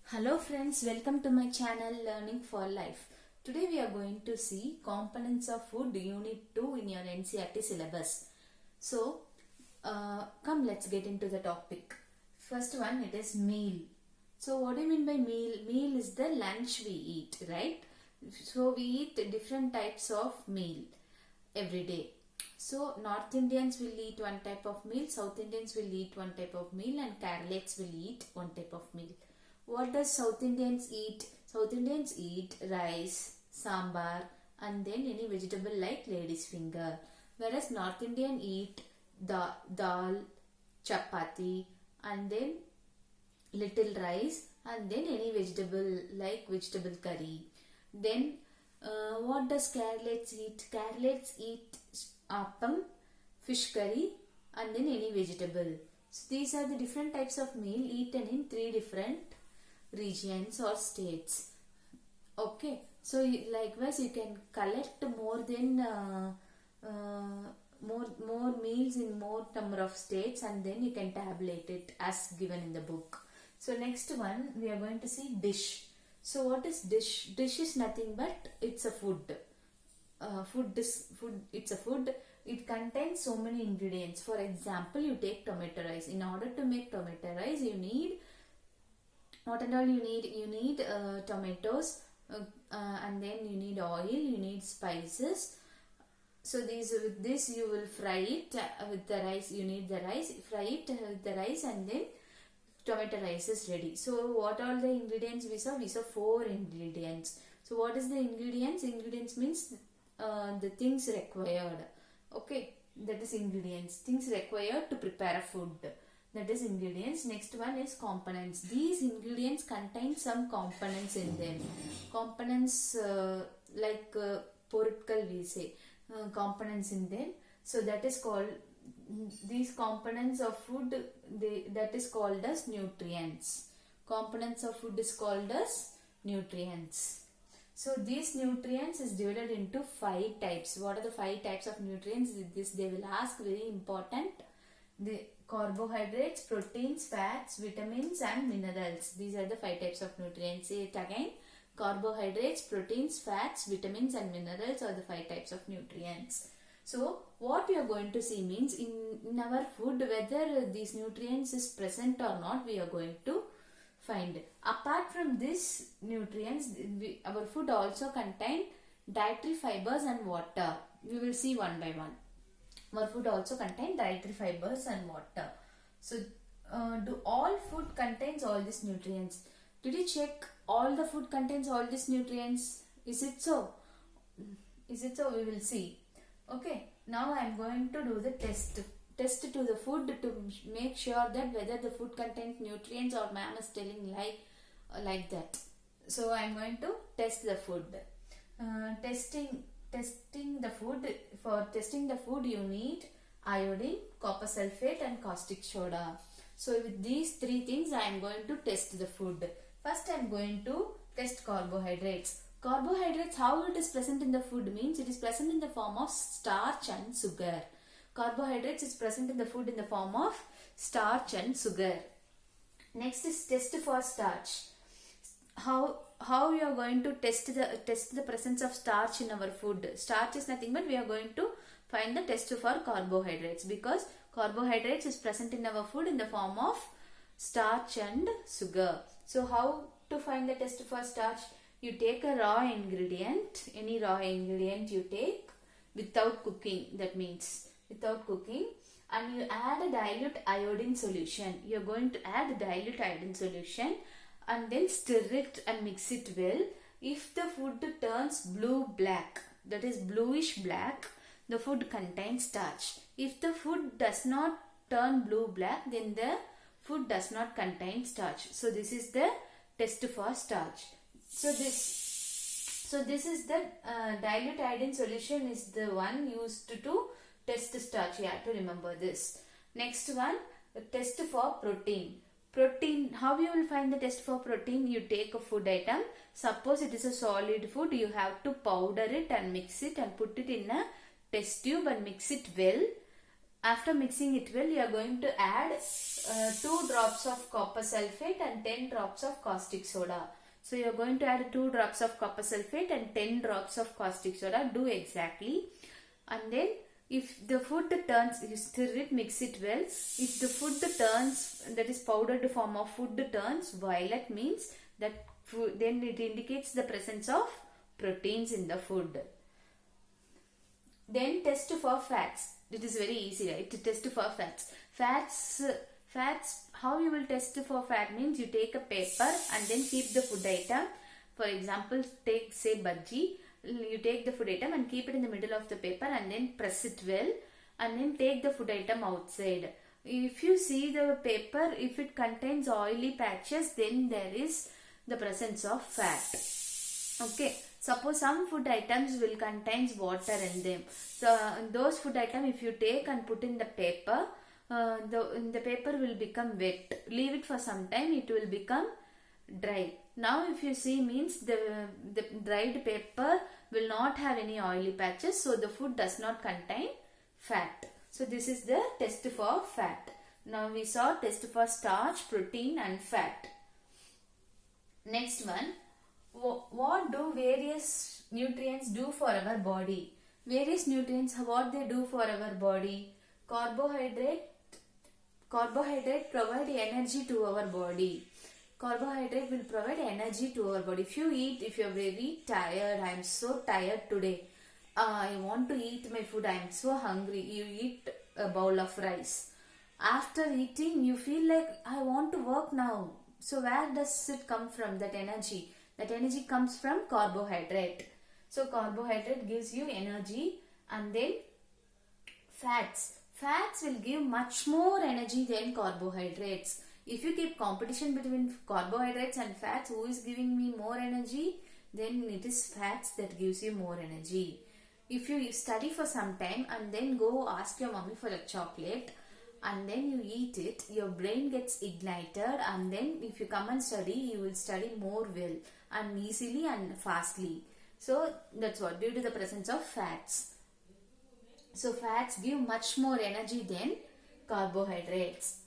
Hello friends, welcome to my channel Learning for Life. Today we are going to see components of food unit 2 in your NCERT syllabus. So come let's get into the topic. First one, it is meal. So what do you mean by meal? Meal is the lunch we eat, right? So we eat different types of meal every day. So North Indians will eat one type of meal, South Indians will eat one type of meal, and Keralates will eat one type of meal. What does South Indians eat? South Indians eat rice, sambar, and then any vegetable like lady's finger. Whereas North Indian eat dal, chapati, and then little rice, and then any vegetable like vegetable curry. Then what does Keralates eat? Keralates eat appam, fish curry, and then any vegetable. So these are the different types of meal eaten in three different regions or states. Okay, so likewise you can collect more than more meals in more number of states, and then you can tabulate it as given in the book. So next one we are going to see dish. So what is dish? Dish is nothing but it's a food. It's a food. It contains so many ingredients. For example, you take tomato rice. In order to make tomato rice, you need what and all you need. You need tomatoes, and then you need oil, you need spices. So with this you will fry it with the rice. You need the rice, fry it with the rice, and then tomato rice is ready. So what all the ingredients we saw? We saw 4 ingredients. So what is the ingredients? Ingredients means the things required. Okay, that is ingredients. Things required to prepare a food. That is ingredients. Next one is components. These ingredients contain some components in them. Components like porutkal we say. Components in them. So that is called, these components of food, that is called as nutrients. Components of food is called as nutrients. So these nutrients is divided into 5 types. What are the 5 types of nutrients? This they will ask, very important. The carbohydrates, proteins, fats, vitamins and minerals. These are the 5 types of nutrients. Say it again. Carbohydrates, proteins, fats, vitamins and minerals are the 5 types of nutrients. So what we are going to see means in our food, whether these nutrients is present or not, we are going to find. Apart from these nutrients, our food also contain dietary fibers and water. We will see one by one. Our food also contain dietary fibers and water. So do all food contains all these nutrients? Did you check all the food contains all these nutrients? Is it so? Is it so? We will see. Okay, now I am going to do the test to the food to make sure that whether the food contains nutrients or ma'am is telling like that. So I am going to test the food. Testing the food. For testing the food you need iodine, copper sulfate and caustic soda. So with these 3 things I am going to test the food. First I am going to test carbohydrates. Carbohydrates, how it is present in the food means it is present in the form of starch and sugar. Carbohydrates is present in the food in the form of starch and sugar. Next is test for starch. How we are going to test the presence of starch in our food? Starch is nothing but we are going to find the test for carbohydrates, because carbohydrates is present in our food in the form of starch and sugar. So how to find the test for starch? You take a raw ingredient, any raw ingredient you take without cooking, that means without cooking, and you add a dilute iodine solution. You are going to add a dilute iodine solution and then stir it and mix it well. If the food turns blue-black, that is bluish-black, the food contains starch. If the food does not turn blue-black, then the food does not contain starch. So this is the test for starch. So this is the dilute iodine solution is the one used to test starch. You have to remember this. Next one, test for protein. Protein, how you will find the test for protein? You take a food item. Suppose it is a solid food, you have to powder it and mix it and put it in a test tube and mix it well. After mixing it well, you are going to add 2 drops of copper sulfate and 10 drops of caustic soda. So you are going to add 2 drops of copper sulfate and 10 drops of caustic soda. Do exactly. And then if the food turns, you stir it, mix it well. If the food turns, that is powdered form of food turns violet, means that food, then it indicates the presence of proteins in the food. Then test for fats. It is very easy, right? To test for fats. Fats, how you will test for fat means you take a paper and then keep the food item. For example, take say bhaji. You take the food item and keep it in the middle of the paper and then press it well and then take the food item outside. If you see the paper, if it contains oily patches, then there is the presence of fat. Okay, suppose some food items will contains water in them. So those food items, if you take and put in the paper, the paper will become wet. Leave it for some time, it will become dry. Now if you see, means the dried paper will not have any oily patches, so the food does not contain fat. So this is the test for fat. Now we saw test for starch, protein and fat. Next one, what do various nutrients do for our body? Various nutrients, what they do for our body? Carbohydrate provide energy to our body. Carbohydrate will provide energy to our body. If you are very tired, I am so tired today, I want to eat my food, I am so hungry, you eat a bowl of rice. After eating, you feel like I want to work now. So where does it come from, that energy? That energy comes from carbohydrate. So carbohydrate gives you energy. And then fats will give much more energy than carbohydrates. If you keep competition between carbohydrates and fats, who is giving me more energy? Then it is fats that gives you more energy. If you study for some time and then go ask your mommy for a chocolate and then you eat it, your brain gets ignited, and then if you come and study, you will study more well and easily and fastly. So that's what, due to the presence of fats. So fats give much more energy than carbohydrates.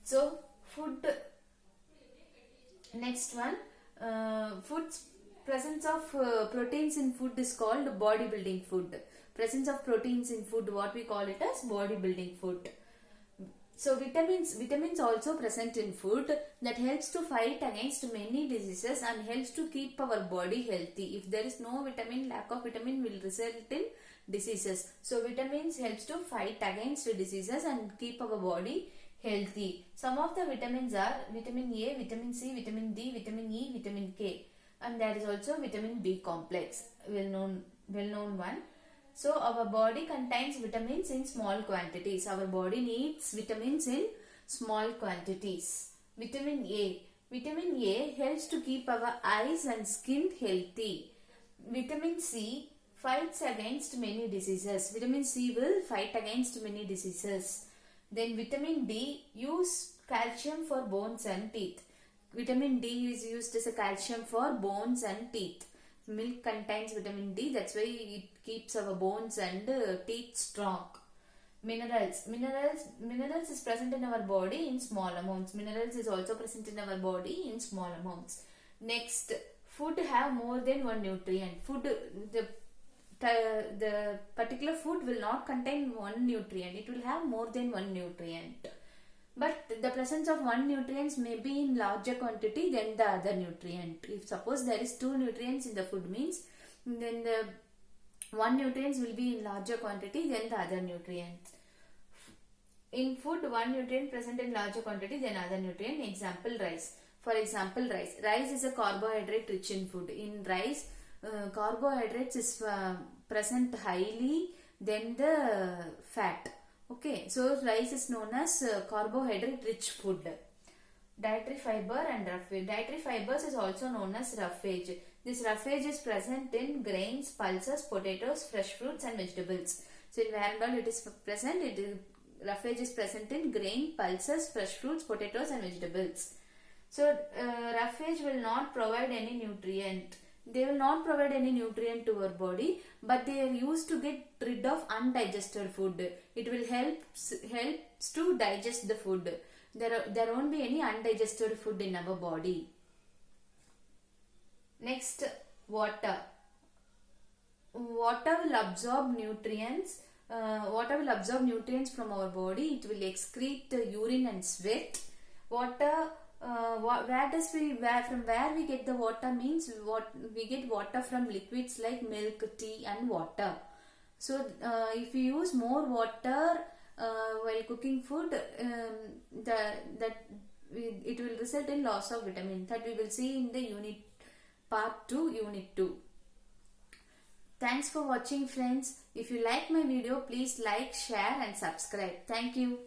So food, next one, presence of proteins in food is called bodybuilding food. Presence of proteins in food, what we call it as bodybuilding food. So vitamins also present in food that helps to fight against many diseases and helps to keep our body healthy. If there is no vitamin, lack of vitamin will result in diseases. So vitamins helps to fight against diseases and keep our body healthy. Some of the vitamins are vitamin A, vitamin C, vitamin D, vitamin E, vitamin K, and there is also vitamin B complex, well known one. So our body contains vitamins in small quantities. Our body needs vitamins in small quantities. Vitamin A helps to keep our eyes and skin healthy. Vitamin C fights against many diseases. Vitamin C will fight against many diseases. Then vitamin D use calcium for bones and teeth. Vitamin D is used as a calcium for bones and teeth. Milk contains vitamin D, that's why it keeps our bones and teeth strong. Minerals is present in our body in small amounts. Minerals is also present in our body in small amounts. Next, food have more than one nutrient. The particular food will not contain one nutrient. It will have more than one nutrient. But the presence of one nutrient may be in larger quantity than the other nutrient. If suppose there is 2 nutrients in the food, means then the one nutrient will be in larger quantity than the other nutrient. In food, one nutrient present in larger quantity than other nutrient. Example, rice. For example, rice. Rice is a carbohydrate rich in food. In rice, carbohydrates is present highly than the fat. Okay, so rice is known as carbohydrate rich food. Dietary fiber and roughage. Dietary fibers is also known as roughage. This roughage is present in grains, pulses, potatoes, fresh fruits and vegetables. So in where and all it is present, roughage is present in grain, pulses, fresh fruits, potatoes and vegetables. So roughage will not provide any nutrient. They will not provide any nutrient to our body, but they are used to get rid of undigested food. It will helps to digest the food. There won't be any undigested food in our body. Next, water. Water will absorb nutrients. Water will absorb nutrients from our body. It will excrete urine and sweat. Water, from where we get the water means what we get water from liquids like milk, tea, and water. So if you use more water while cooking food, it will result in loss of vitamin. That we will see in the part 2, unit 2. Thanks for watching, friends. If you like my video, please like, share and subscribe. Thank you.